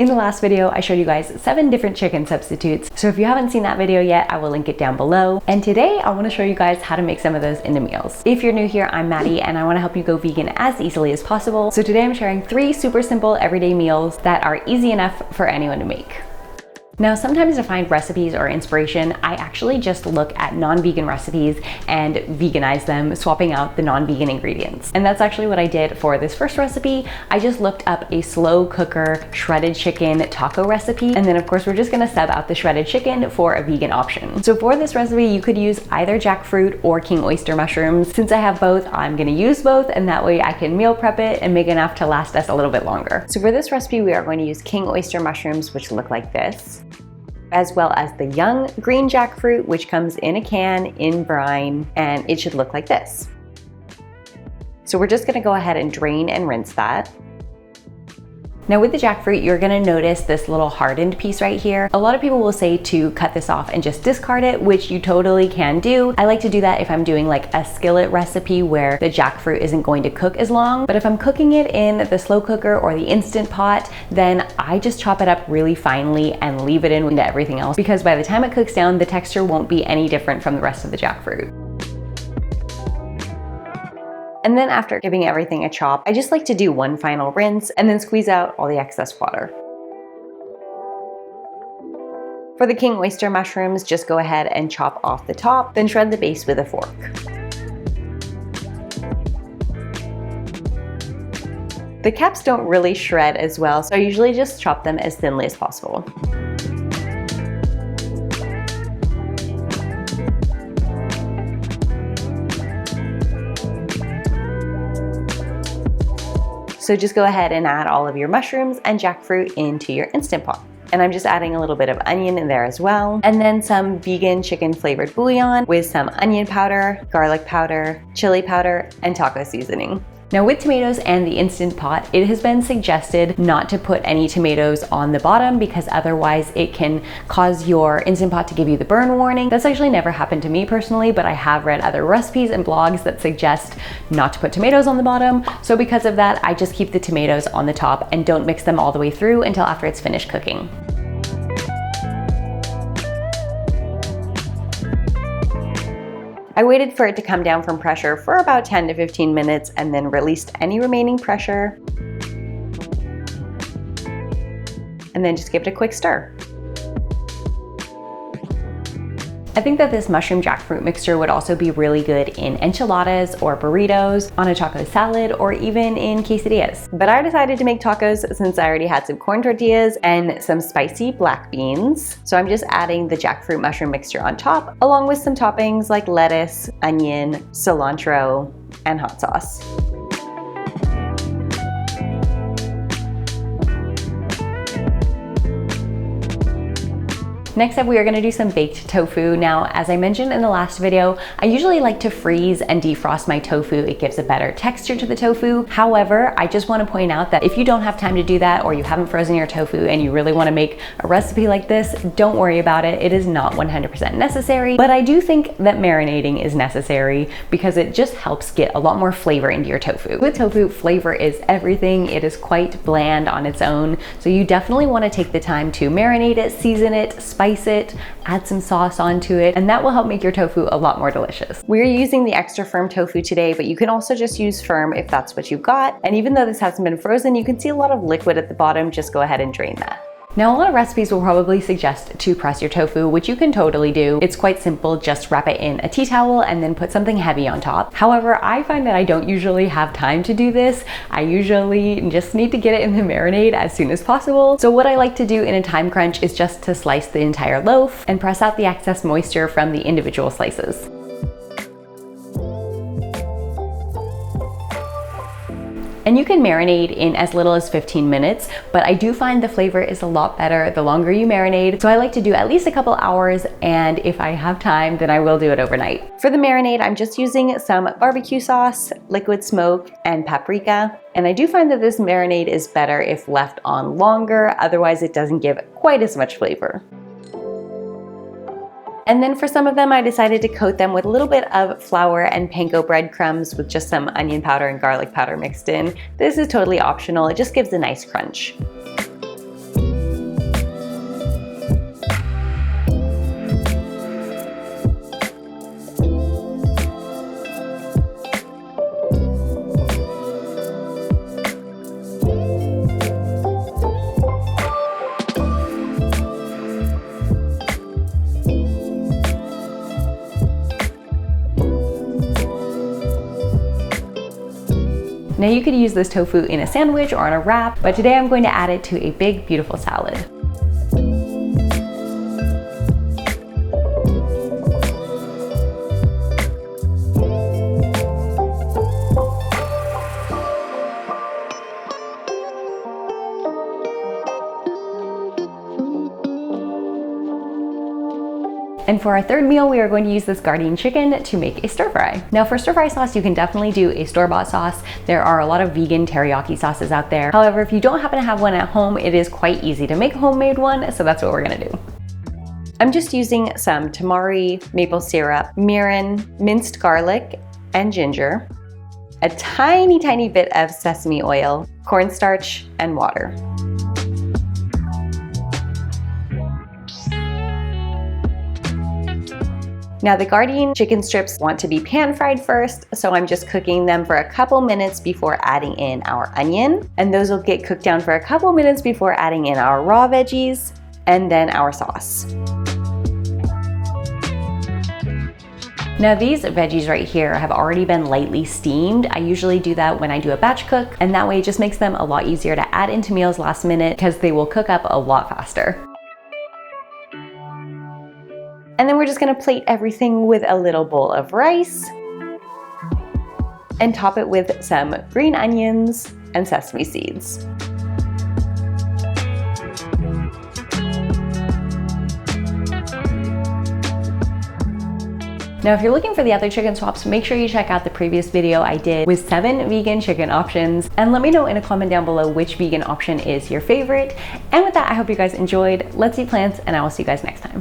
In the last video, I showed you guys 7 different chicken substitutes. So if you haven't seen that video yet, I will link it down below. And today I want to show you guys how to make some of those into meals. If you're new here, I'm Maddie and I want to help you go vegan as easily as possible. So today I'm sharing 3 super simple everyday meals that are easy enough for anyone to make. Now, sometimes to find recipes or inspiration, I actually just look at non-vegan recipes and veganize them, swapping out the non-vegan ingredients. And that's actually what I did for this first recipe. I just looked up a slow cooker shredded chicken taco recipe. And then of course, we're just gonna sub out the shredded chicken for a vegan option. So for this recipe, you could use either jackfruit or king oyster mushrooms. Since I have both, I'm gonna use both, and that way I can meal prep it and make enough to last us a little bit longer. So for this recipe, we are going to use king oyster mushrooms, which look like this, as well as the young green jackfruit, which comes in a can in brine, and it should look like this. So we're just gonna go ahead and drain and rinse that. Now with the jackfruit, you're gonna notice this little hardened piece right here. A lot of people will say to cut this off and just discard it, which you totally can do. I like to do that if I'm doing like a skillet recipe where the jackfruit isn't going to cook as long. But if I'm cooking it in the slow cooker or the Instant Pot, then I just chop it up really finely and leave it in into everything else, because by the time it cooks down, the texture won't be any different from the rest of the jackfruit. And then after giving everything a chop, I just like to do one final rinse and then squeeze out all the excess water. For the king oyster mushrooms, just go ahead and chop off the top, then shred the base with a fork. The caps don't really shred as well, so I usually just chop them as thinly as possible. So just go ahead and add all of your mushrooms and jackfruit into your Instant Pot. And I'm just adding a little bit of onion in there as well. And then some vegan chicken flavored bouillon with some onion powder, garlic powder, chili powder, and taco seasoning. Now with tomatoes and the Instant Pot, it has been suggested not to put any tomatoes on the bottom because otherwise it can cause your Instant Pot to give you the burn warning. That's actually never happened to me personally, but I have read other recipes and blogs that suggest not to put tomatoes on the bottom. So because of that, I just keep the tomatoes on the top and don't mix them all the way through until after it's finished cooking. I waited for it to come down from pressure for about 10 to 15 minutes and then released any remaining pressure. And then just give it a quick stir. I think that this mushroom jackfruit mixture would also be really good in enchiladas or burritos, on a taco salad, or even in quesadillas. But I decided to make tacos since I already had some corn tortillas and some spicy black beans. So I'm just adding the jackfruit mushroom mixture on top, along with some toppings like lettuce, onion, cilantro, and hot sauce. Next up, we are gonna do some baked tofu. Now, as I mentioned in the last video, I usually like to freeze and defrost my tofu. It gives a better texture to the tofu. However, I just wanna point out that if you don't have time to do that, or you haven't frozen your tofu and you really wanna make a recipe like this, don't worry about it. It is not 100% necessary, but I do think that marinating is necessary because it just helps get a lot more flavor into your tofu. With tofu, flavor is everything. It is quite bland on its own, so you definitely wanna take the time to marinate it, season it, spice it, add some sauce onto it, and that will help make your tofu a lot more delicious. We're using the extra firm tofu today, but you can also just use firm if that's what you've got. And even though this hasn't been frozen, you can see a lot of liquid at the bottom. Just go ahead and drain that. Now, a lot of recipes will probably suggest to press your tofu, which you can totally do. It's quite simple, just wrap it in a tea towel and then put something heavy on top. However, I find that I don't usually have time to do this. I usually just need to get it in the marinade as soon as possible. So what I like to do in a time crunch is just to slice the entire loaf and press out the excess moisture from the individual slices. And you can marinate in as little as 15 minutes, but I do find the flavor is a lot better the longer you marinate. So I like to do at least a couple hours, and if I have time, then I will do it overnight. For the marinade, I'm just using some barbecue sauce, liquid smoke, and paprika. And I do find that this marinade is better if left on longer, otherwise it doesn't give quite as much flavor. And then for some of them, I decided to coat them with a little bit of flour and panko breadcrumbs with just some onion powder and garlic powder mixed in. This is totally optional, it just gives a nice crunch. Now you could use this tofu in a sandwich or on a wrap, but today I'm going to add it to a big, beautiful salad. And for our third meal, we are going to use this Gardein chicken to make a stir fry. Now for stir fry sauce, you can definitely do a store-bought sauce. There are a lot of vegan teriyaki sauces out there. However, if you don't happen to have one at home, it is quite easy to make a homemade one, so that's what we're gonna do. I'm just using some tamari, maple syrup, mirin, minced garlic, and ginger, a tiny, tiny bit of sesame oil, cornstarch, and water. Now the Gardein chicken strips want to be pan fried first, so I'm just cooking them for a couple minutes before adding in our onion. And those will get cooked down for a couple minutes before adding in our raw veggies and then our sauce. Now these veggies right here have already been lightly steamed. I usually do that when I do a batch cook, and that way it just makes them a lot easier to add into meals last minute because they will cook up a lot faster. And then we're just gonna plate everything with a little bowl of rice and top it with some green onions and sesame seeds. Now, if you're looking for the other chicken swaps, make sure you check out the previous video I did with 7 vegan chicken options, and let me know in a comment down below which vegan option is your favorite. And with that, I hope you guys enjoyed. Let's eat plants, and I will see you guys next time.